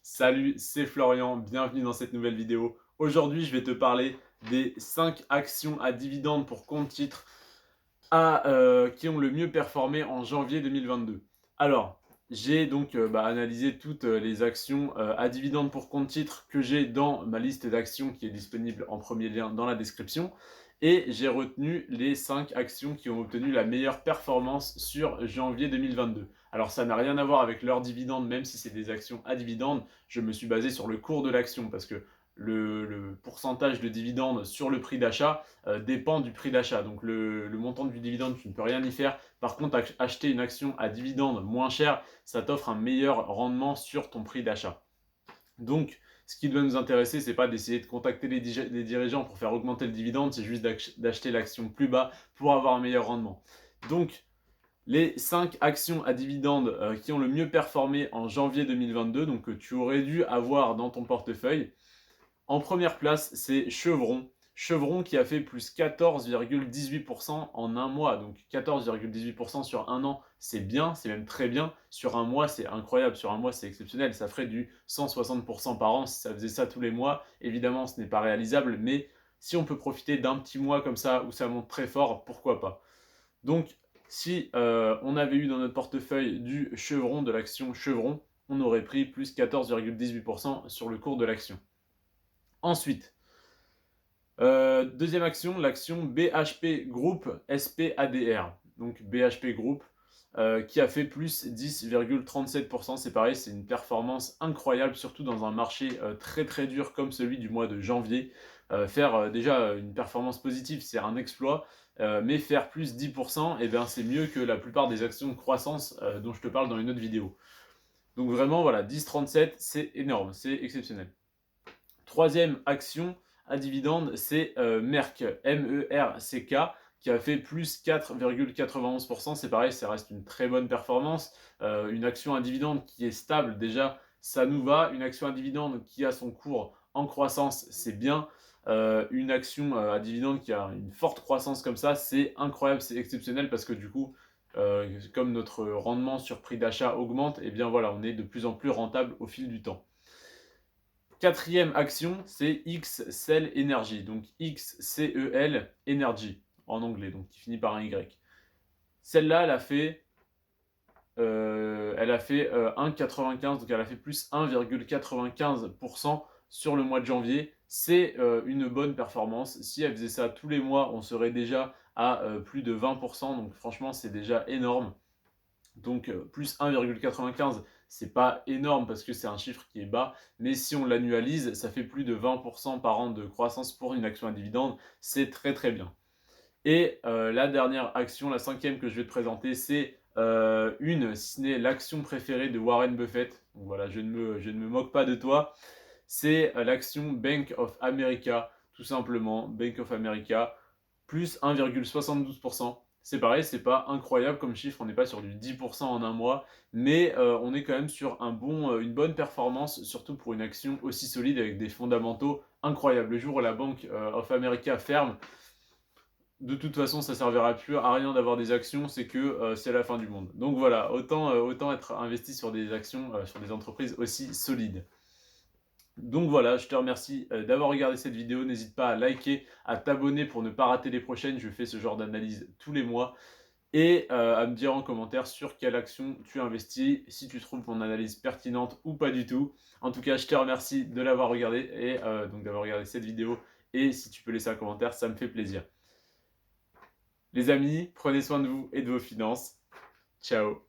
Salut, c'est Florian, bienvenue dans cette nouvelle vidéo. Aujourd'hui, je vais te parler des 5 actions à dividendes pour compte titre qui ont le mieux performé en janvier 2022. Alors, j'ai donc analysé toutes les actions à dividendes pour compte titre que j'ai dans ma liste d'actions qui est disponible en premier lien dans la description. Et j'ai retenu les 5 actions qui ont obtenu la meilleure performance sur janvier 2022. Alors ça n'a rien à voir avec leur dividende, même si c'est des actions à dividendes. Je me suis basé sur le cours de l'action parce que le pourcentage de dividende sur le prix d'achat dépend du prix d'achat. Donc le montant du dividende, tu ne peux rien y faire. Par contre, acheter une action à dividende moins cher, ça t'offre un meilleur rendement sur ton prix d'achat. Donc, ce qui doit nous intéresser, c'est pas d'essayer de contacter les dirigeants pour faire augmenter le dividende, c'est juste d'acheter l'action plus bas pour avoir un meilleur rendement. Donc, les 5 actions à dividendes qui ont le mieux performé en janvier 2022, donc que tu aurais dû avoir dans ton portefeuille. En première place, c'est Chevron. Chevron qui a fait plus 14,18% en un mois. Donc 14,18% sur un an, c'est bien, c'est même très bien. Sur un mois, c'est incroyable. Sur un mois, c'est exceptionnel. Ça ferait du 160% par an si ça faisait ça tous les mois. Évidemment, ce n'est pas réalisable, mais si on peut profiter d'un petit mois comme ça où ça monte très fort, pourquoi pas. Donc, si on avait eu dans notre portefeuille du Chevron, de l'action Chevron, on aurait pris plus 14,18% sur le cours de l'action. Ensuite, deuxième action, l'action BHP Group SPADR. Donc BHP Group qui a fait plus 10,37%. C'est pareil, c'est une performance incroyable, surtout dans un marché très très dur comme celui du mois de janvier. Faire déjà une performance positive, c'est un exploit. Mais faire plus 10%, eh bien, c'est mieux que la plupart des actions de croissance dont je te parle dans une autre vidéo. Donc vraiment, voilà, 10,37, c'est énorme, c'est exceptionnel. Troisième action à dividende, c'est Merck, MERCK, qui a fait plus 4,91%. C'est pareil, ça reste une très bonne performance. Une action à dividende qui est stable, déjà, ça nous va. Une action à dividende qui a son cours en croissance, c'est bien. Une action à dividende qui a une forte croissance comme ça, c'est incroyable, c'est exceptionnel parce que du coup, comme notre rendement sur prix d'achat augmente, et eh bien voilà, on est de plus en plus rentable au fil du temps. Quatrième action, c'est XCEL Energy, donc XCEL Energy en anglais, donc qui finit par un Y. Celle-là, elle a fait 1,95, donc elle a fait plus 1,95% sur le mois de janvier. C'est une bonne performance. Si elle faisait ça tous les mois, on serait déjà à plus de 20%, donc franchement, c'est déjà énorme. Donc plus 1,95, c'est pas énorme parce que c'est un chiffre qui est bas, mais si on l'annualise, ça fait plus de 20% par an de croissance pour une action à dividende, c'est très très bien. Et la dernière action, la cinquième que je vais te présenter, c'est si ce n'est l'action préférée de Warren Buffett. Donc voilà, je ne me moque pas de toi. C'est l'action Bank of America, tout simplement, Bank of America, plus 1,72%. C'est pareil, c'est pas incroyable comme chiffre, on n'est pas sur du 10% en un mois, mais on est quand même sur une bonne performance, surtout pour une action aussi solide avec des fondamentaux incroyables. Le jour où la Bank of America ferme, de toute façon, ça servira plus à rien d'avoir des actions, c'est que c'est la fin du monde. Donc voilà, autant être investi sur des actions, sur des entreprises aussi solides. Donc voilà, je te remercie d'avoir regardé cette vidéo. N'hésite pas à liker, à t'abonner pour ne pas rater les prochaines. Je fais ce genre d'analyse tous les mois. Et à me dire en commentaire sur quelle action tu investis, si tu trouves mon analyse pertinente ou pas du tout. En tout cas, je te remercie de l'avoir regardé et donc d'avoir regardé cette vidéo. Et si tu peux laisser un commentaire, ça me fait plaisir. Les amis, prenez soin de vous et de vos finances. Ciao.